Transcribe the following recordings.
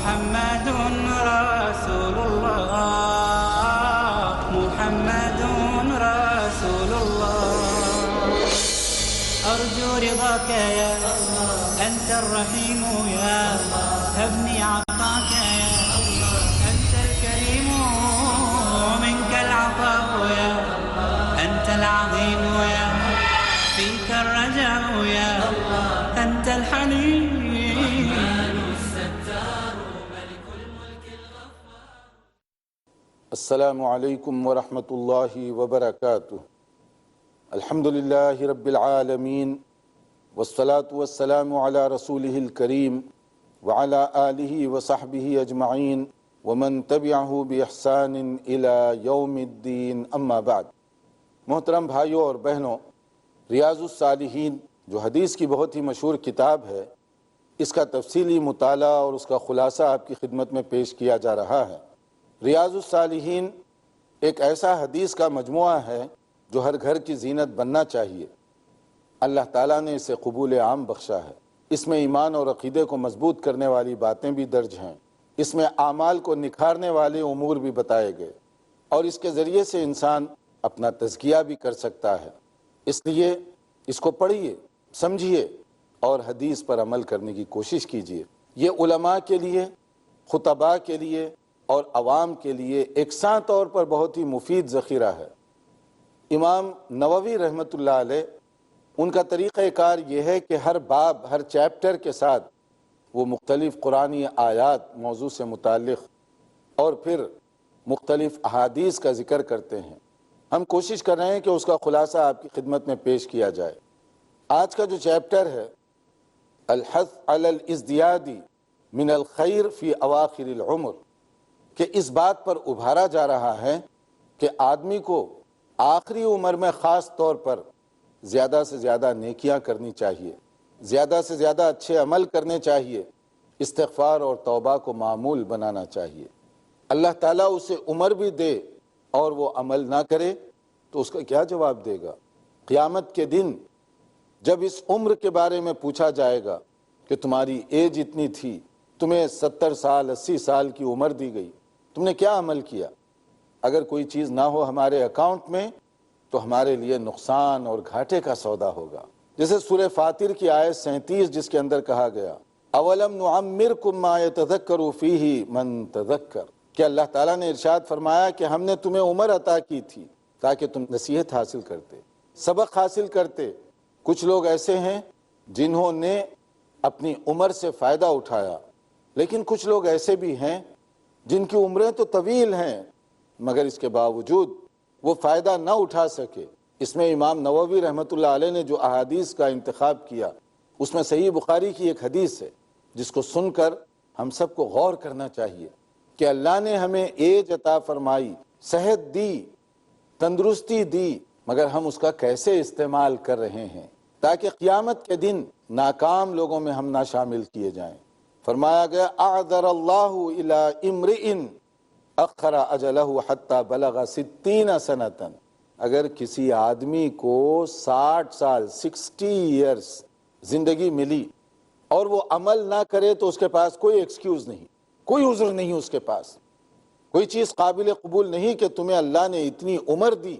محمد رسول الله محمد رسول الله أرجو رضاك يا أنت الرحيم يا هبني عطاك يا أنت الكريم ومنك العطاء يا أنت العظيم يا فيك الرجاء يا أنت الحليم. السلام علیکم ورحمۃ اللہ وبرکاتہ. الحمد للہ رب العالمین والصلاة والسلام علی رسولہ الکریم وعلی آلہ وصحبہ اجمعین ومن تبعہ بإحسان الی یوم الدین. اما بعد. محترم بھائیوں اور بہنوں، ریاض الصالحین جو حدیث کی بہت ہی مشہور کتاب ہے، اس کا تفصیلی مطالعہ اور اس کا خلاصہ آپ کی خدمت میں پیش کیا جا رہا ہے. ریاض الصالحین ایک ایسا حدیث کا مجموعہ ہے جو ہر گھر کی زینت بننا چاہیے. اللہ تعالیٰ نے اسے قبول عام بخشا ہے. اس میں ایمان اور عقیدے کو مضبوط کرنے والی باتیں بھی درج ہیں. اس میں اعمال کو نکھارنے والے امور بھی بتائے گئے اور اس کے ذریعے سے انسان اپنا تزکیہ بھی کر سکتا ہے. اس لیے اس کو پڑھیے، سمجھیے اور حدیث پر عمل کرنے کی کوشش کیجیے. یہ علماء کے لیے، خطباء کے لیے اور عوام کے لیے یکساں طور پر بہت ہی مفید ذخیرہ ہے. امام نووی رحمۃ اللہ علیہ، ان کا طریقہ کار یہ ہے کہ ہر باب، ہر چیپٹر کے ساتھ وہ مختلف قرآنی آیات موضوع سے متعلق اور پھر مختلف احادیث کا ذکر کرتے ہیں. ہم کوشش کر رہے ہیں کہ اس کا خلاصہ آپ کی خدمت میں پیش کیا جائے. آج کا جو چیپٹر ہے، الحث علی الازدیاد من الخیر فی اواخر العمر، کہ اس بات پر ابھارا جا رہا ہے کہ آدمی کو آخری عمر میں خاص طور پر زیادہ سے زیادہ نیکیاں کرنی چاہیے، زیادہ سے زیادہ اچھے عمل کرنے چاہیے، استغفار اور توبہ کو معمول بنانا چاہیے. اللہ تعالیٰ اسے عمر بھی دے اور وہ عمل نہ کرے تو اس کا کیا جواب دے گا؟ قیامت کے دن جب اس عمر کے بارے میں پوچھا جائے گا کہ تمہاری ایج اتنی تھی، تمہیں 70 سال 80 سال کی عمر دی گئی، تم نے کیا عمل کیا؟ اگر کوئی چیز نہ ہو ہمارے اکاؤنٹ میں تو ہمارے لیے نقصان اور گھاٹے کا سودا ہوگا. جیسے سورہ فاطر کی آیت 37 جس کے اندر کہا گیا اولم نعمرکم ما یتذکر فیہ من تذکر، کہ اللہ تعالیٰ نے ارشاد فرمایا کہ ہم نے تمہیں عمر عطا کی تھی تاکہ تم نصیحت حاصل کرتے، سبق حاصل کرتے. کچھ لوگ ایسے ہیں جنہوں نے اپنی عمر سے فائدہ اٹھایا، لیکن کچھ لوگ ایسے بھی ہیں جن کی عمریں تو طویل ہیں مگر اس کے باوجود وہ فائدہ نہ اٹھا سکے. اس میں امام نووی رحمۃ اللہ علیہ نے جو احادیث کا انتخاب کیا، اس میں صحیح بخاری کی ایک حدیث ہے جس کو سن کر ہم سب کو غور کرنا چاہیے کہ اللہ نے ہمیں ایج عطا فرمائی، صحت دی، تندرستی دی، مگر ہم اس کا کیسے استعمال کر رہے ہیں تاکہ قیامت کے دن ناکام لوگوں میں ہم نہ شامل کیے جائیں. فرمایا گیا اعذر اللہ الی امرئ اخر اجلہ حتی بلغ 60 سنۃ، اگر کسی آدمی کو 60 سال 60 ایئرس زندگی ملی اور وہ عمل نہ کرے تو اس کے پاس کوئی ایکسکیوز نہیں، کوئی عذر نہیں، اس کے پاس کوئی چیز قابل قبول نہیں کہ تمہیں اللہ نے اتنی عمر دی،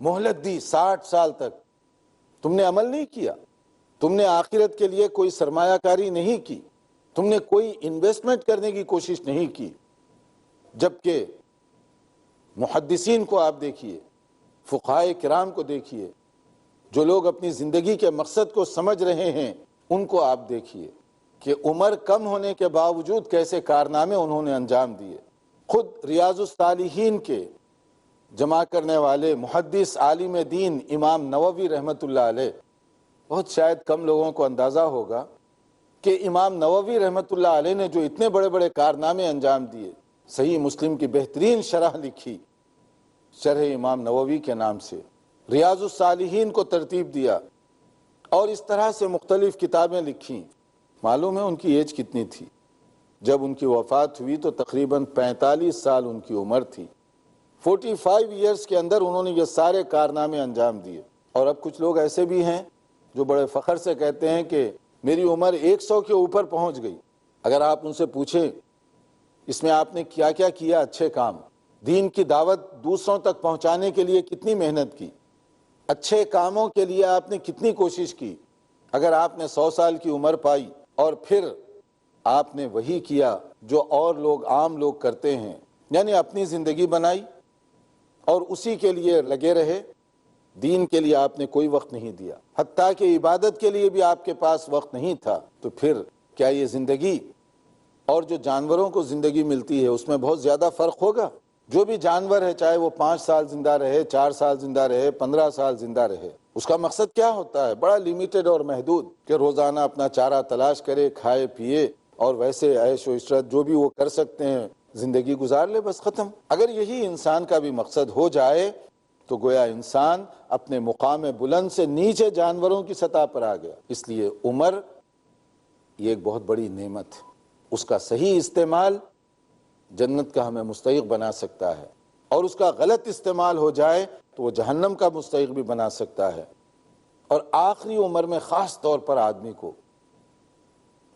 مہلت دی 60 سال تک، تم نے عمل نہیں کیا، تم نے آخرت کے لیے کوئی سرمایہ کاری نہیں کی، تم نے کوئی انویسٹمنٹ کرنے کی کوشش نہیں کی. جبکہ محدثین کو آپ دیکھیے، فقہائے کرام کو دیکھیے، جو لوگ اپنی زندگی کے مقصد کو سمجھ رہے ہیں ان کو آپ دیکھیے کہ عمر کم ہونے کے باوجود کیسے کارنامے انہوں نے انجام دیے. خود ریاض الصالحین کے جمع کرنے والے محدث عالم دین امام نووی رحمۃ اللہ علیہ، بہت شاید کم لوگوں کو اندازہ ہوگا کہ امام نووی رحمۃ اللہ علیہ نے جو اتنے بڑے بڑے کارنامے انجام دیے، صحیح مسلم کی بہترین شرح لکھی، شرح امام نووی کے نام سے، ریاض الصالحین کو ترتیب دیا اور اس طرح سے مختلف کتابیں لکھیں. معلوم ہے ان کی ایج کتنی تھی؟ جب ان کی وفات ہوئی تو تقریباً 45 سال ان کی عمر تھی. 45 ایئرس کے اندر انہوں نے یہ سارے کارنامے انجام دیے. اور اب کچھ لوگ ایسے بھی ہیں جو بڑے فخر سے کہتے ہیں کہ میری عمر 100 کے اوپر پہنچ گئی. اگر آپ ان سے پوچھیں اس میں آپ نے کیا کیا کیا اچھے کام، دین کی دعوت دوسروں تک پہنچانے کے لیے کتنی محنت کی، اچھے کاموں کے لیے آپ نے کتنی کوشش کی۔ اگر آپ نے 100 سال کی عمر پائی اور پھر آپ نے وہی کیا جو اور لوگ عام لوگ کرتے ہیں، یعنی اپنی زندگی بنائی اور اسی کے لیے لگے رہے، دین کے لیے آپ نے کوئی وقت نہیں دیا، حتیٰ کہ عبادت کے لیے بھی آپ کے پاس وقت نہیں تھا، تو پھر کیا یہ زندگی اور جو جانوروں کو زندگی ملتی ہے اس میں بہت زیادہ فرق ہوگا؟ جو بھی جانور ہے، چاہے وہ 5 سال زندہ رہے، 4 سال زندہ رہے، 15 سال زندہ رہے، اس کا مقصد کیا ہوتا ہے؟ بڑا لیمیٹڈ اور محدود، کہ روزانہ اپنا چارہ تلاش کرے، کھائے پیے اور ویسے عیش و عشرت جو بھی وہ کر سکتے ہیں زندگی گزار لے، بس ختم۔ اگر یہی انسان کا بھی مقصد ہو جائے تو گویا انسان اپنے مقام بلند سے نیچے جانوروں کی سطح پر آ گیا۔ اس لیے عمر یہ ایک بہت بڑی نعمت ہے، اس کا صحیح استعمال جنت کا ہمیں مستحق بنا سکتا ہے، اور اس کا غلط استعمال ہو جائے تو وہ جہنم کا مستحق بھی بنا سکتا ہے۔ اور آخری عمر میں خاص طور پر آدمی کو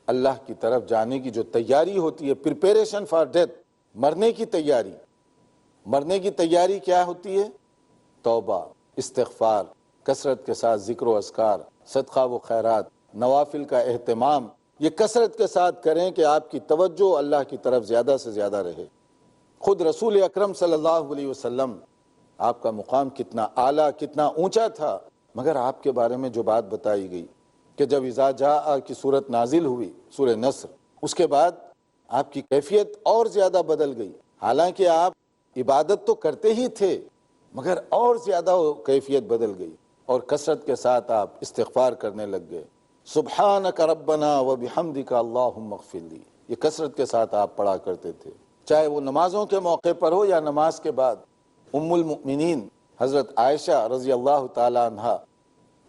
اللہ کی طرف جانے کی جو تیاری ہوتی ہے، پریپریشن فار ڈیتھ، مرنے کی تیاری، مرنے کی تیاری کیا ہوتی ہے؟ توبہ، استغفار، کثرت کے ساتھ ذکر و اذکار، صدقہ و خیرات، نوافل کا اہتمام، یہ کثرت کے ساتھ کریں کہ آپ کی توجہ اللہ کی طرف زیادہ سے زیادہ رہے۔ خود رسول اکرم صلی اللہ علیہ وسلم، آپ کا مقام کتنا اعلیٰ، کتنا اونچا تھا، مگر آپ کے بارے میں جو بات بتائی گئی کہ جب اذا جاء کی صورت نازل ہوئی، سورہ نصر، اس کے بعد آپ کی کیفیت اور زیادہ بدل گئی۔ حالانکہ آپ عبادت تو کرتے ہی تھے، مگر اور زیادہ کیفیت بدل گئی، اور کثرت کے ساتھ آپ استغفار کرنے لگ گئے۔ سبحانک ربنا وبحمدک اللہم اغفر لی، یہ کثرت کے ساتھ آپ پڑھا کرتے تھے، چاہے وہ نمازوں کے موقع پر ہو یا نماز کے بعد۔ ام المؤمنین حضرت عائشہ رضی اللہ تعالی عنہا،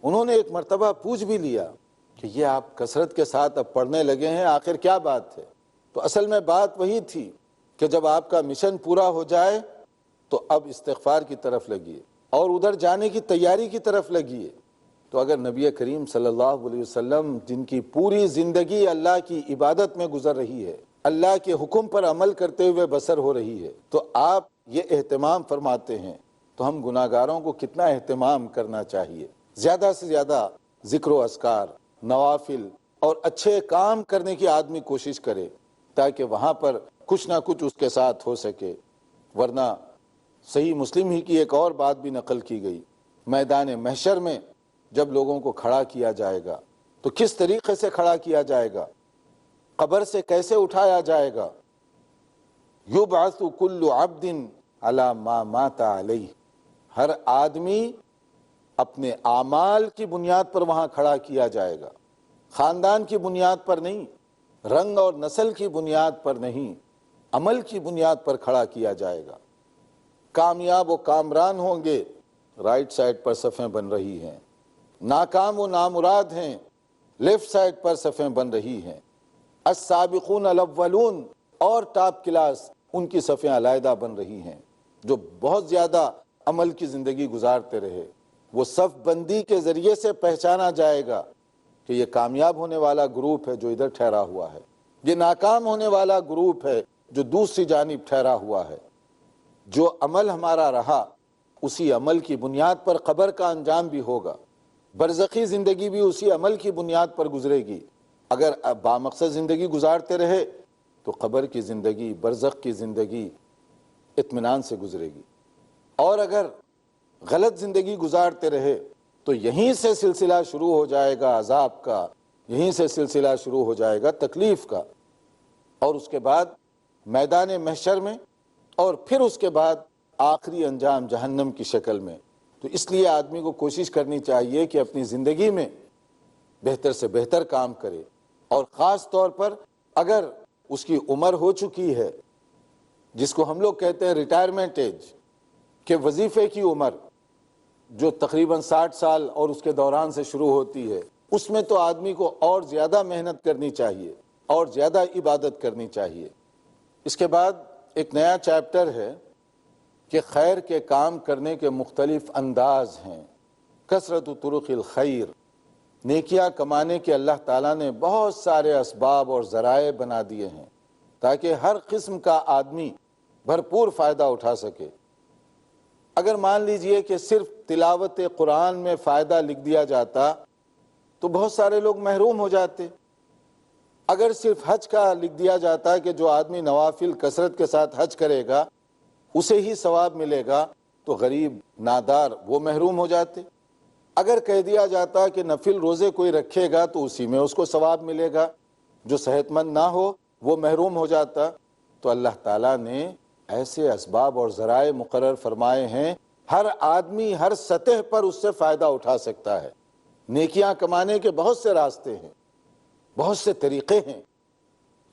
انہوں نے ایک مرتبہ پوچھ بھی لیا کہ یہ آپ کثرت کے ساتھ اب پڑھنے لگے ہیں، آخر کیا بات ہے؟ تو اصل میں بات وہی تھی کہ جب آپ کا مشن پورا ہو جائے تو اب استغفار کی طرف لگیے اور ادھر جانے کی تیاری کی طرف لگیے۔ تو اگر نبی کریم صلی اللہ علیہ وسلم، جن کی پوری زندگی اللہ کی عبادت میں گزر رہی ہے، اللہ کے حکم پر عمل کرتے ہوئے بسر ہو رہی ہے، تو آپ یہ اہتمام فرماتے ہیں، تو ہم گناہگاروں کو کتنا اہتمام کرنا چاہیے؟ زیادہ سے زیادہ ذکر و اذکار، نوافل اور اچھے کام کرنے کی آدمی کوشش کرے، تاکہ وہاں پر کچھ نہ کچھ اس کے ساتھ ہو سکے۔ ورنہ صحیح مسلم ہی کی ایک اور بات بھی نقل کی گئی، میدان محشر میں جب لوگوں کو کھڑا کیا جائے گا تو کس طریقے سے کھڑا کیا جائے گا، قبر سے کیسے اٹھایا جائے گا؟ یبعث کل عبد علی ما مات علیہ، ہر آدمی اپنے اعمال کی بنیاد پر وہاں کھڑا کیا جائے گا، خاندان کی بنیاد پر نہیں، رنگ اور نسل کی بنیاد پر نہیں، عمل کی بنیاد پر کھڑا کیا جائے گا۔ کامیاب و کامران ہوں گے، رائٹ سائڈ پر صفیں بن رہی ہیں، ناکام و نامراد ہیں، لیفٹ سائڈ پر صفیں بن رہی ہیں۔ السابقون الاولون اور ٹاپ کلاس، ان کی صفیں علیحدہ بن رہی ہیں۔ جو بہت زیادہ عمل کی زندگی گزارتے رہے، وہ صف بندی کے ذریعے سے پہچانا جائے گا کہ یہ کامیاب ہونے والا گروپ ہے جو ادھر ٹھہرا ہوا ہے، یہ ناکام ہونے والا گروپ ہے جو دوسری جانب ٹھہرا ہوا ہے۔ جو عمل ہمارا رہا اسی عمل کی بنیاد پر قبر کا انجام بھی ہوگا، برزخی زندگی بھی اسی عمل کی بنیاد پر گزرے گی۔ اگر بامقصد زندگی گزارتے رہے تو قبر کی زندگی، برزخ کی زندگی اطمینان سے گزرے گی، اور اگر غلط زندگی گزارتے رہے تو یہیں سے سلسلہ شروع ہو جائے گا عذاب کا، یہیں سے سلسلہ شروع ہو جائے گا تکلیف کا، اور اس کے بعد میدان محشر میں، اور پھر اس کے بعد آخری انجام جہنم کی شکل میں۔ تو اس لیے آدمی کو کوشش کرنی چاہیے کہ اپنی زندگی میں بہتر سے بہتر کام کرے، اور خاص طور پر اگر اس کی عمر ہو چکی ہے، جس کو ہم لوگ کہتے ہیں ریٹائرمنٹ ایج، کہ وظیفے کی عمر جو تقریباً 60 سال اور اس کے دوران سے شروع ہوتی ہے، اس میں تو آدمی کو اور زیادہ محنت کرنی چاہیے اور زیادہ عبادت کرنی چاہیے۔ اس کے بعد ایک نیا چیپٹر ہے کہ خیر کے کام کرنے کے مختلف انداز ہیں۔ کثرت طرق الخیر، نیکیاں کمانے کے اللہ تعالیٰ نے بہت سارے اسباب اور ذرائع بنا دیے ہیں تاکہ ہر قسم کا آدمی بھرپور فائدہ اٹھا سکے۔ اگر مان لیجئے کہ صرف تلاوت قرآن میں فائدہ لکھ دیا جاتا تو بہت سارے لوگ محروم ہو جاتے۔ اگر صرف حج کا لکھ دیا جاتا کہ جو آدمی نوافل کثرت کے ساتھ حج کرے گا اسے ہی ثواب ملے گا تو غریب نادار وہ محروم ہو جاتے۔ اگر کہہ دیا جاتا کہ نفل روزے کوئی رکھے گا تو اسی میں اس کو ثواب ملے گا، جو صحت مند نہ ہو وہ محروم ہو جاتا۔ تو اللہ تعالیٰ نے ایسے اسباب اور ذرائع مقرر فرمائے ہیں، ہر آدمی ہر سطح پر اس سے فائدہ اٹھا سکتا ہے۔ نیکیاں کمانے کے بہت سے راستے ہیں، بہت سے طریقے ہیں،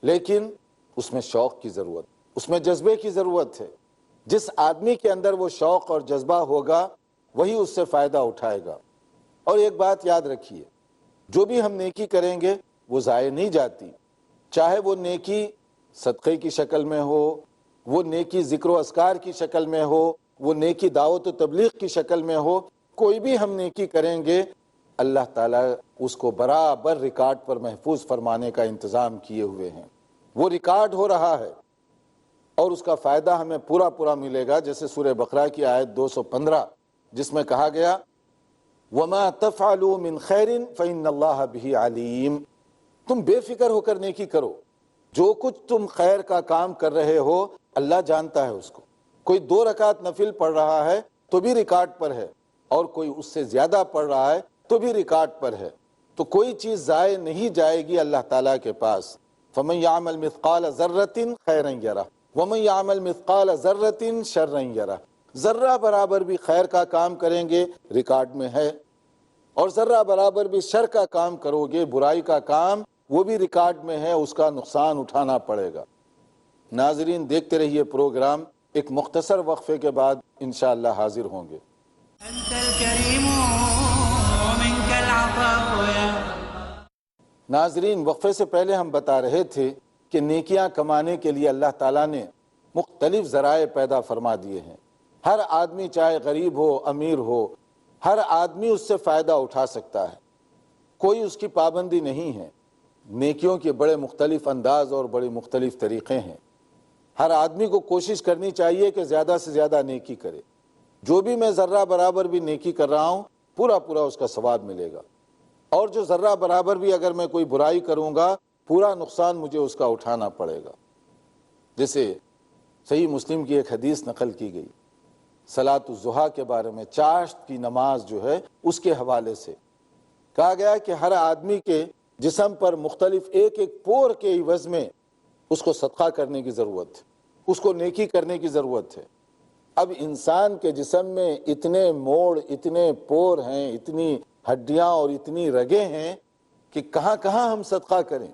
لیکن اس میں شوق کی ضرورت، اس میں جذبے کی ضرورت ہے۔ جس آدمی کے اندر وہ شوق اور جذبہ ہوگا وہی اس سے فائدہ اٹھائے گا۔ اور ایک بات یاد رکھیے، جو بھی ہم نیکی کریں گے وہ ضائع نہیں جاتی، چاہے وہ نیکی صدقے کی شکل میں ہو، وہ نیکی ذکر و اذکار کی شکل میں ہو، وہ نیکی دعوت و تبلیغ کی شکل میں ہو، کوئی بھی ہم نیکی کریں گے اللہ تعالیٰ اس کو برابر ریکارڈ پر محفوظ فرمانے کا انتظام کیے ہوئے ہیں۔ وہ ریکارڈ ہو رہا ہے اور اس کا فائدہ ہمیں پورا پورا ملے گا، جیسے سورہ بقرہ کی آیت 215 جس میں کہا گیا وَمَا تَفْعَلُوا مِنْ خَيْرٍ فَإِنَّ اللَّهَ بِهِ عَلِيمٌ، تم بے فکر ہو کر نیکی کرو، جو کچھ تم خیر کا کام کر رہے ہو اللہ جانتا ہے اس کو۔ کوئی 2 رکعت نفل پڑھ رہا ہے تو بھی ریکارڈ پر ہے، اور کوئی اس سے زیادہ پڑھ رہا ہے تو بھی ریکارڈ پر ہے، تو کوئی چیز ضائع نہیں جائے گی اللہ تعالیٰ کے پاس۔ فَمَن يَعْمَلْ مِثْقَالَ ذَرَّةٍ خَيْرًا يَرَهُ وَمَن يَعْمَلْ مِثْقَالَ ذَرَّةٍ شَرًّا يَرَهُ، ذرہ برابر بھی خیر کا کام کریں گے ریکارڈ میں ہے، اور ذرہ برابر بھی شر کا کام کرو گے، برائی کا کام، وہ بھی ریکارڈ میں ہے، اس کا نقصان اٹھانا پڑے گا۔ ناظرین دیکھتے رہیے پروگرام، ایک مختصر وقفے کے بعد انشاءاللہ حاضر ہوں گے۔ أنت الكريم ومنك العطاء يا ناظرین وقفے سے پہلے ہم بتا رہے تھے کہ نیکیاں کمانے کے لیے اللہ تعالیٰ نے مختلف ذرائع پیدا فرما دیے ہیں۔ ہر آدمی چاہے غریب ہو امیر ہو، ہر آدمی اس سے فائدہ اٹھا سکتا ہے، کوئی اس کی پابندی نہیں ہے۔ نیکیوں کے بڑے مختلف انداز اور بڑے مختلف طریقے ہیں۔ ہر آدمی کو کوشش کرنی چاہیے کہ زیادہ سے زیادہ نیکی کرے۔ جو بھی میں ذرہ برابر بھی نیکی کر رہا ہوں پورا پورا اس کا ثواب ملے گا، اور جو ذرہ برابر بھی اگر میں کوئی برائی کروں گا پورا نقصان مجھے اس کا اٹھانا پڑے گا۔ جیسے صحیح مسلم کی ایک حدیث نقل کی گئی صلاۃ الضحیٰ کے بارے میں، چاشت کی نماز جو ہے اس کے حوالے سے کہا گیا کہ ہر آدمی کے جسم پر مختلف ایک ایک پور کے عوض میں اس کو صدقہ کرنے کی ضرورت ہے، اس کو نیکی کرنے کی ضرورت ہے۔ اب انسان کے جسم میں اتنے موڑ، اتنے پور ہیں، اتنی ہڈیاں اور اتنی رگیں ہیں کہ کہاں کہاں ہم صدقہ کریں،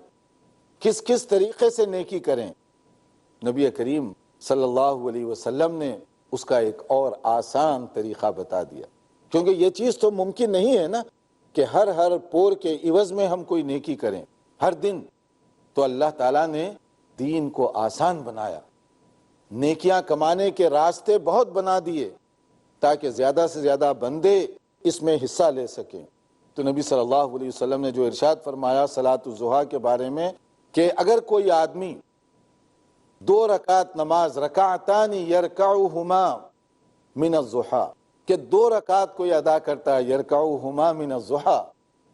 کس کس طریقے سے نیکی کریں۔ نبی کریم صلی اللہ علیہ وسلم نے اس کا ایک اور آسان طریقہ بتا دیا، کیونکہ یہ چیز تو ممکن نہیں ہے نا کہ ہر پور کے عوض میں ہم کوئی نیکی کریں ہر دن۔ تو اللہ تعالیٰ نے دین کو آسان بنایا، نیکیاں کمانے کے راستے بہت بنا دیے تاکہ زیادہ سے زیادہ بندے اس میں حصہ لے سکیں۔ تو نبی صلی اللہ علیہ وسلم نے جو ارشاد فرمایا صلاۃ الضحیٰ کے بارے میں کہ اگر کوئی آدمی 2 رکعت نماز رکعتان یرکعہما من الضحیٰ، کہ 2 رکعت کوئی ادا کرتا ہے یرکعہما من الضحیٰ،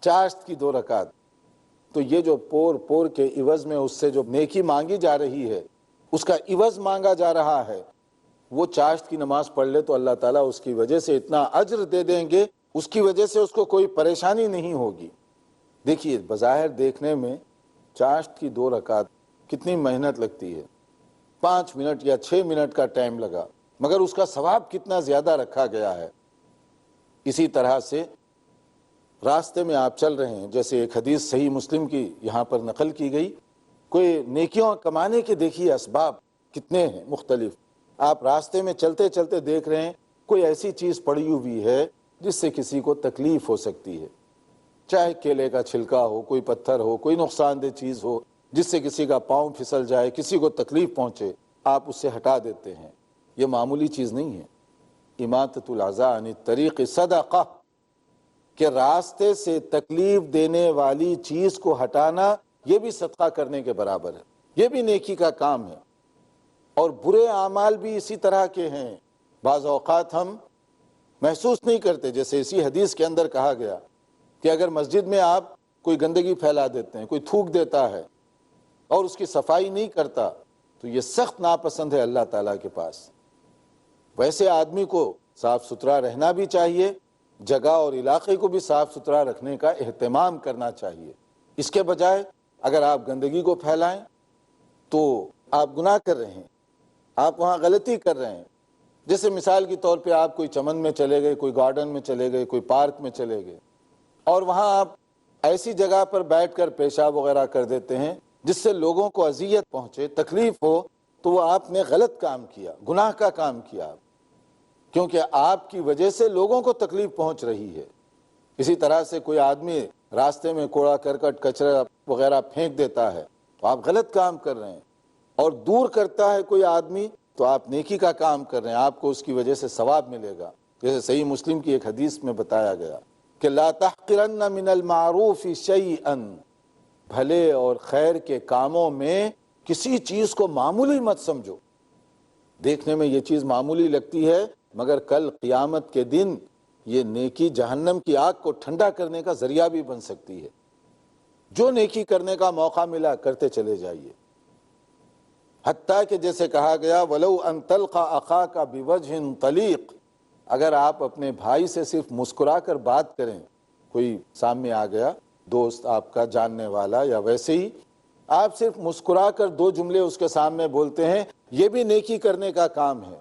چاشت کی 2 رکعت، تو یہ جو پور کے عوض میں اس سے جو نیکی مانگی جا رہی ہے، اس کا عوض مانگا جا رہا ہے، وہ چاشت کی نماز پڑھ لے تو اللہ تعالیٰ اس کی وجہ سے اتنا اجر دے دیں گے، اس کی وجہ سے اس کو کوئی پریشانی نہیں ہوگی۔ دیکھیے بظاہر دیکھنے میں چاشت کی 2 رکعت کتنی محنت لگتی ہے، 5 منٹ یا 6 منٹ کا ٹائم لگا، مگر اس کا ثواب کتنا زیادہ رکھا گیا ہے۔ اسی طرح سے راستے میں آپ چل رہے ہیں، جیسے ایک حدیث صحیح مسلم کی یہاں پر نقل کی گئی، کوئی نیکیوں کمانے کے دیکھیے اسباب کتنے ہیں مختلف۔ آپ راستے میں چلتے چلتے دیکھ رہے ہیں کوئی ایسی چیز پڑی ہوئی ہے جس سے کسی کو تکلیف ہو سکتی ہے، چاہے کیلے کا چھلکا ہو، کوئی پتھر ہو، کوئی نقصان دہ چیز ہو جس سے کسی کا پاؤں پھسل جائے، کسی کو تکلیف پہنچے، آپ اس سے ہٹا دیتے ہیں۔ یہ معمولی چیز نہیں ہے۔ اماطۃ الاذی عن الطریق صدقہ، کہ راستے سے تکلیف دینے والی چیز کو ہٹانا یہ بھی صدقہ کرنے کے برابر ہے۔ یہ بھی نیکی کا کام ہے۔ اور برے اعمال بھی اسی طرح کے ہیں۔ بعض اوقات ہم محسوس نہیں کرتے، جیسے اسی حدیث کے اندر کہا گیا کہ اگر مسجد میں آپ کوئی گندگی پھیلا دیتے ہیں، کوئی تھوک دیتا ہے اور اس کی صفائی نہیں کرتا، تو یہ سخت ناپسند ہے اللہ تعالیٰ کے پاس۔ ویسے آدمی کو صاف ستھرا رہنا بھی چاہیے، جگہ اور علاقے کو بھی صاف ستھرا رکھنے کا اہتمام کرنا چاہیے۔ اس کے بجائے اگر آپ گندگی کو پھیلائیں تو آپ گناہ کر رہے ہیں، آپ وہاں غلطی کر رہے ہیں۔ جیسے مثال کے طور پہ آپ کوئی چمن میں چلے گئے، کوئی گارڈن میں چلے گئے، کوئی پارک میں چلے گئے، اور وہاں آپ ایسی جگہ پر بیٹھ کر پیشاب وغیرہ کر دیتے ہیں جس سے لوگوں کو اذیت پہنچے، تکلیف ہو، تو وہ آپ نے غلط کام کیا، گناہ کا کام کیا، کیونکہ آپ کی وجہ سے لوگوں کو تکلیف پہنچ رہی ہے۔ اسی طرح سے کوئی آدمی راستے میں کوڑا کرکٹ کچرا وغیرہ پھینک دیتا ہے تو آپ غلط کام کر رہے ہیں، اور دور کرتا ہے کوئی آدمی تو آپ نیکی کا کام کر رہے ہیں، آپ کو اس کی وجہ سے ثواب ملے گا۔ جیسے صحیح مسلم کی ایک حدیث میں بتایا گیا کہ لا تحقرن من المعروف شیئا، بھلے اور خیر کے کاموں میں کسی چیز کو معمولی مت سمجھو۔ دیکھنے میں یہ چیز معمولی لگتی ہے، مگر کل قیامت کے دن یہ نیکی جہنم کی آگ کو ٹھنڈا کرنے کا ذریعہ بھی بن سکتی ہے۔ جو نیکی کرنے کا موقع ملا کرتے چلے جائیے، حتیٰ کہ جیسے کہا گیا وَلَوْ أَن تَلْقَى أَخَاكَ بِوَجْهٍ طَلِيقٍ، اگر آپ اپنے بھائی سے صرف مسکرا کر بات کریں، کوئی سامنے آ گیا دوست آپ کا جاننے والا، یا ویسے ہی آپ صرف مسکرا کر دو جملے اس کے سامنے بولتے ہیں، یہ بھی نیکی کرنے کا کام ہے۔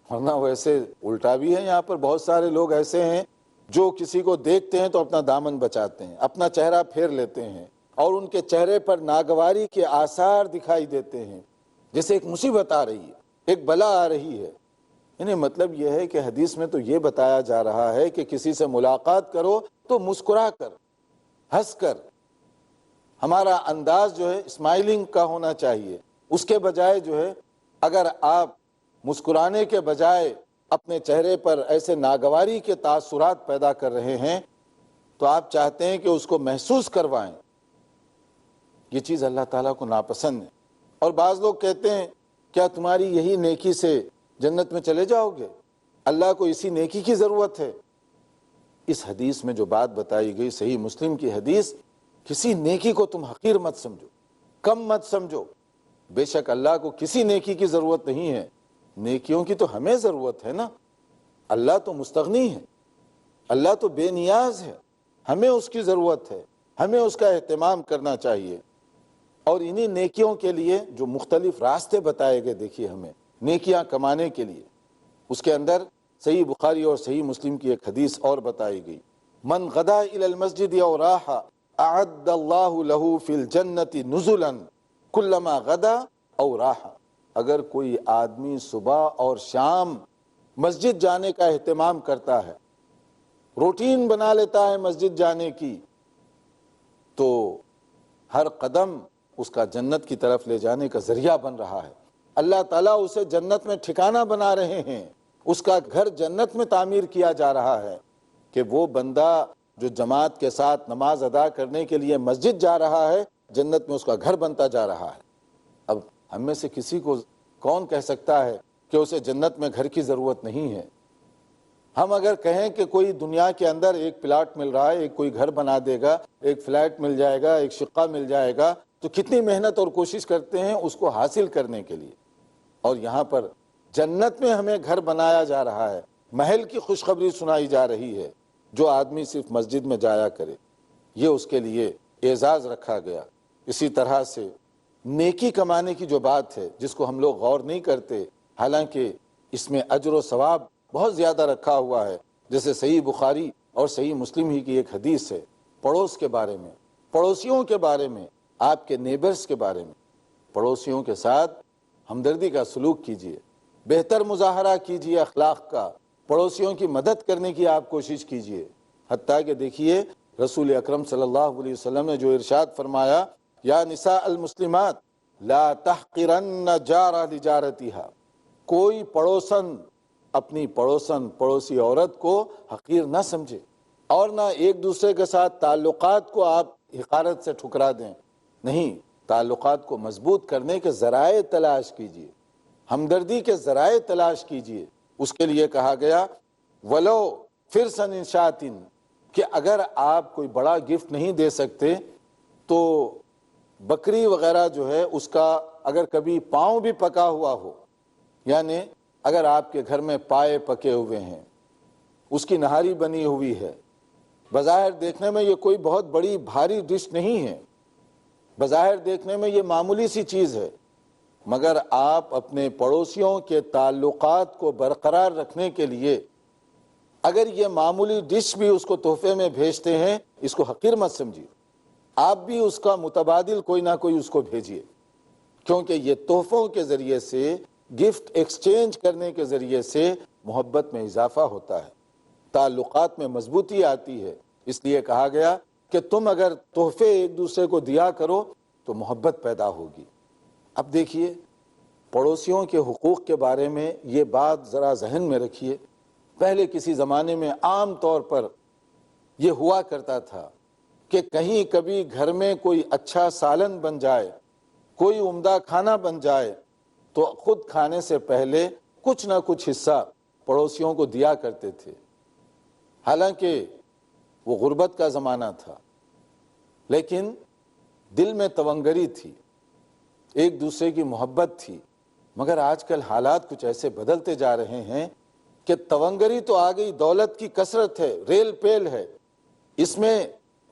ورنہ ویسے الٹا بھی ہے، یہاں پر بہت سارے لوگ ایسے ہیں جو کسی کو دیکھتے ہیں تو اپنا دامن بچاتے ہیں، اپنا چہرہ پھیر لیتے ہیں، اور ان کے چہرے پر ناگواری کے آثار دکھائی دیتے ہیں، جیسے ایک مصیبت آ رہی ہے، ایک بلا آ رہی ہے۔ یعنی مطلب یہ ہے کہ حدیث میں تو یہ بتایا جا رہا ہے کہ کسی سے ملاقات کرو تو مسکرا کر، ہنس کر، ہمارا انداز جو ہے اسمائلنگ کا ہونا چاہیے۔ اس کے بجائے جو ہے اگر آپ مسکرانے کے بجائے اپنے چہرے پر ایسے ناگواری کے تاثرات پیدا کر رہے ہیں تو آپ چاہتے ہیں کہ اس کو محسوس کروائیں، یہ چیز اللہ تعالیٰ کو ناپسند ہے۔ اور بعض لوگ کہتے ہیں کیا تمہاری یہی نیکی سے جنت میں چلے جاؤ گے؟ اللہ کو اسی نیکی کی ضرورت ہے۔ اس حدیث میں جو بات بتائی گئی، صحیح مسلم کی حدیث، کسی نیکی کو تم حقیر مت سمجھو، کم مت سمجھو۔ بے شک اللہ کو کسی نیکی کی ضرورت نہیں ہے، نیکیوں کی تو ہمیں ضرورت ہے نا۔ اللہ تو مستغنی ہے، اللہ تو بے نیاز ہے، ہمیں اس کی ضرورت ہے، ہمیں اس کا اہتمام کرنا چاہیے۔ اور انہی نیکیوں کے لیے جو مختلف راستے بتائے گئے، دیکھیے ہمیں نیکیاں کمانے کے لیے، اس کے اندر صحیح بخاری اور صحیح مسلم کی ایک حدیث اور بتائی گئی، من غدا الی المسجد او راح اعد اللہ له فی الجنت نزلا کلما غدا او راح۔ اگر کوئی آدمی صبح اور شام مسجد جانے کا اہتمام کرتا ہے، روٹین بنا لیتا ہے مسجد جانے کی، تو ہر قدم اس کا جنت کی طرف لے جانے کا ذریعہ بن رہا ہے۔ اللہ تعالیٰ اسے جنت میں ٹھکانہ بنا رہے ہیں، اس کا گھر جنت میں تعمیر کیا جا رہا ہے، کہ وہ بندہ جو جماعت کے ساتھ نماز ادا کرنے کے لیے مسجد جا رہا ہے، جنت میں اس کا گھر بنتا جا رہا ہے۔ اب ہم میں سے کسی کو کون کہہ سکتا ہے کہ اسے جنت میں گھر کی ضرورت نہیں ہے؟ ہم اگر کہیں کہ کوئی دنیا کے اندر ایک پلاٹ مل رہا ہے، ایک کوئی گھر بنا دے گا، ایک فلیٹ مل جائے گا، ایک شقہ مل جائے گا، تو کتنی محنت اور کوشش کرتے ہیں اس کو حاصل کرنے کے لیے۔ اور یہاں پر جنت میں ہمیں گھر بنایا جا رہا ہے، محل کی خوشخبری سنائی جا رہی ہے۔ جو آدمی صرف مسجد میں جایا کرے، یہ اس کے لیے اعزاز رکھا گیا۔ اسی طرح سے نیکی کمانے کی جو بات ہے، جس کو ہم لوگ غور نہیں کرتے، حالانکہ اس میں اجر و ثواب بہت زیادہ رکھا ہوا ہے۔ جیسے صحیح بخاری اور صحیح مسلم ہی کی ایک حدیث ہے، پڑوس کے بارے میں، پڑوسیوں کے بارے میں، آپ کے نیبرز کے بارے میں۔ پڑوسیوں کے ساتھ ہمدردی کا سلوک کیجیے، بہتر مظاہرہ کیجیے اخلاق کا، پڑوسیوں کی مدد کرنے کی آپ کوشش کیجیے۔ حتیٰ کہ دیکھیے رسول اکرم صلی اللہ علیہ وسلم نے جو ارشاد فرمایا، یا نساء المسلمات لا تحقرن جارہ لجارتها، کوئی پڑوسن اپنی پڑوسی عورت کو حقیر نہ سمجھے، اور نہ ایک دوسرے کے ساتھ تعلقات کو آپ حقارت سے ٹھکرا دیں۔ نہیں، تعلقات کو مضبوط کرنے کے ذرائع تلاش کیجیے، ہمدردی کے ذرائع تلاش کیجیے۔ اس کے لیے کہا گیا ولو فرسن انشاتن، کہ اگر آپ کوئی بڑا گفٹ نہیں دے سکتے تو بکری وغیرہ جو ہے اس کا اگر کبھی پاؤں بھی پکا ہوا ہو، یعنی اگر آپ کے گھر میں پائے پکے ہوئے ہیں، اس کی نہاری بنی ہوئی ہے، بظاہر دیکھنے میں یہ کوئی بہت بڑی بھاری ڈش نہیں ہے، بظاہر دیکھنے میں یہ معمولی سی چیز ہے، مگر آپ اپنے پڑوسیوں کے تعلقات کو برقرار رکھنے کے لیے اگر یہ معمولی ڈش بھی اس کو تحفے میں بھیجتے ہیں، اس کو حقیر مت سمجھیے، آپ بھی اس کا متبادل کوئی نہ کوئی اس کو بھیجیے، کیونکہ یہ تحفوں کے ذریعے سے، گفٹ ایکسچینج کرنے کے ذریعے سے محبت میں اضافہ ہوتا ہے، تعلقات میں مضبوطی آتی ہے۔ اس لیے کہا گیا کہ تم اگر تحفے ایک دوسرے کو دیا کرو تو محبت پیدا ہوگی۔ اب دیکھیے پڑوسیوں کے حقوق کے بارے میں یہ بات ذرا ذہن میں رکھیے۔ پہلے کسی زمانے میں عام طور پر یہ ہوا کرتا تھا کہ کہیں کبھی گھر میں کوئی اچھا سالن بن جائے، کوئی عمدہ کھانا بن جائے تو خود کھانے سے پہلے کچھ نہ کچھ حصہ پڑوسیوں کو دیا کرتے تھے۔ حالانکہ وہ غربت کا زمانہ تھا، لیکن دل میں تونگری تھی، ایک دوسرے کی محبت تھی۔ مگر آج کل حالات کچھ ایسے بدلتے جا رہے ہیں کہ تونگری تو آ گئی، دولت کی کثرت ہے، ریل پیل ہے، اس میں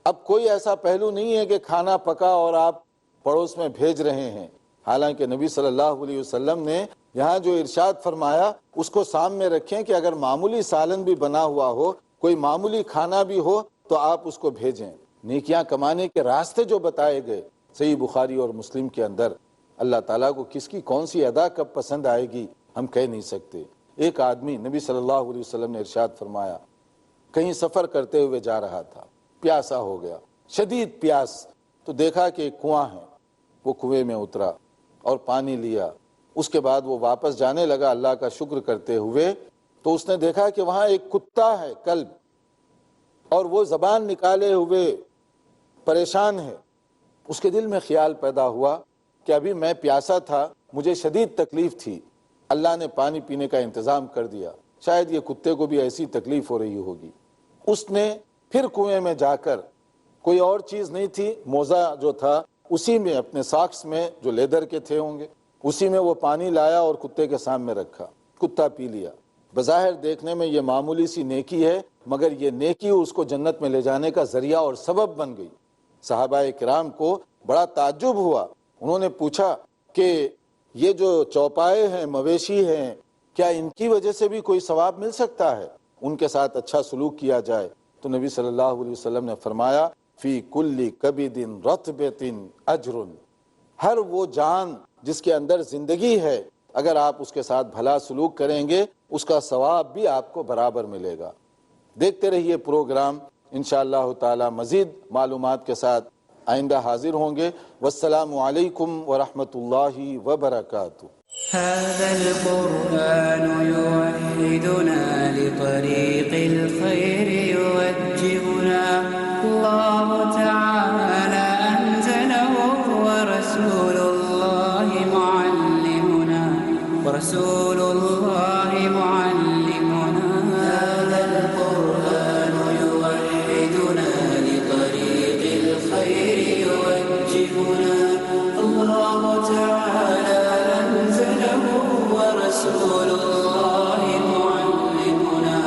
اب کوئی ایسا پہلو نہیں ہے کہ کھانا پکا اور آپ پڑوس میں بھیج رہے ہیں۔ حالانکہ نبی صلی اللہ علیہ وسلم نے یہاں جو ارشاد فرمایا اس کو سامنے رکھیں کہ اگر معمولی سالن بھی بنا ہوا ہو، کوئی معمولی کھانا بھی ہو تو آپ اس کو بھیجیں۔ نیکیاں کمانے کے راستے جو بتائے گئے صحیح بخاری اور مسلم کے اندر، اللہ تعالیٰ کو کس کی کون سی ادا کب پسند آئے گی ہم کہہ نہیں سکتے۔ ایک آدمی، نبی صلی اللہ علیہ وسلم نے ارشاد فرمایا، کہیں سفر کرتے ہوئے جا رہا تھا، پیاسا ہو گیا، شدید پیاس، تو دیکھا کہ ایک کنواں ہے، وہ کنویں میں اترا اور پانی لیا۔ اس کے بعد وہ واپس جانے لگا اللہ کا شکر کرتے ہوئے، تو اس نے دیکھا کہ وہاں ایک کتا ہے، کلب، اور وہ زبان نکالے ہوئے پریشان ہے۔ اس کے دل میں خیال پیدا ہوا کہ ابھی میں پیاسا تھا، مجھے شدید تکلیف تھی، اللہ نے پانی پینے کا انتظام کر دیا، شاید یہ کتے کو بھی ایسی تکلیف ہو رہی ہوگی۔ اس نے پھر کنویں میں جا کر، کوئی اور چیز نہیں تھی، موزہ جو تھا اسی میں، اپنے ساکس میں جو لیدر کے تھے ہوں گے، اسی میں وہ پانی لایا اور کتے کے سامنے رکھا، کتا پی لیا۔ بظاہر دیکھنے میں یہ معمولی سی نیکی ہے، مگر یہ نیکی اس کو جنت میں لے جانے کا ذریعہ اور سبب بن گئی۔ صحابہ کرام کو بڑا تعجب ہوا، انہوں نے پوچھا کہ یہ جو چوپائے ہیں، مویشی ہیں، کیا ان کی وجہ سے بھی کوئی ثواب مل سکتا ہے؟ ان کے ساتھ اچھا سلوک کیا جائے۔ تو نبی صلی اللہ علیہ وسلم نے فرمایا فی کل کبد رطبۃ اجر، ہر وہ جان جس کے اندر زندگی ہے، اگر آپ اس کے ساتھ بھلا سلوک کریں گے اس کا ثواب بھی آپ کو برابر ملے گا۔ دیکھتے رہیے پروگرام، انشاءاللہ تعالی مزید معلومات کے ساتھ آئندہ حاضر ہوں گے۔ والسلام علیکم ورحمۃ اللہ وبرکاتہ۔ هذا القرآن يوحدنا لطريق الخير يوجهنا، الله تعالى أنزله ورسول الله معلمنا، ورسول الله معلمنا. هذا القرآن يوحدنا لطريق الخير يوجهنا، الله تعالى أنزله ورسول الله معلمنا،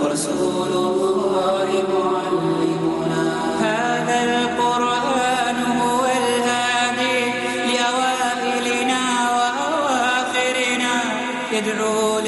ورسول الله معلمنا. هذا القرآن هو الهادي لأوائلنا وأواخرنا، يدعو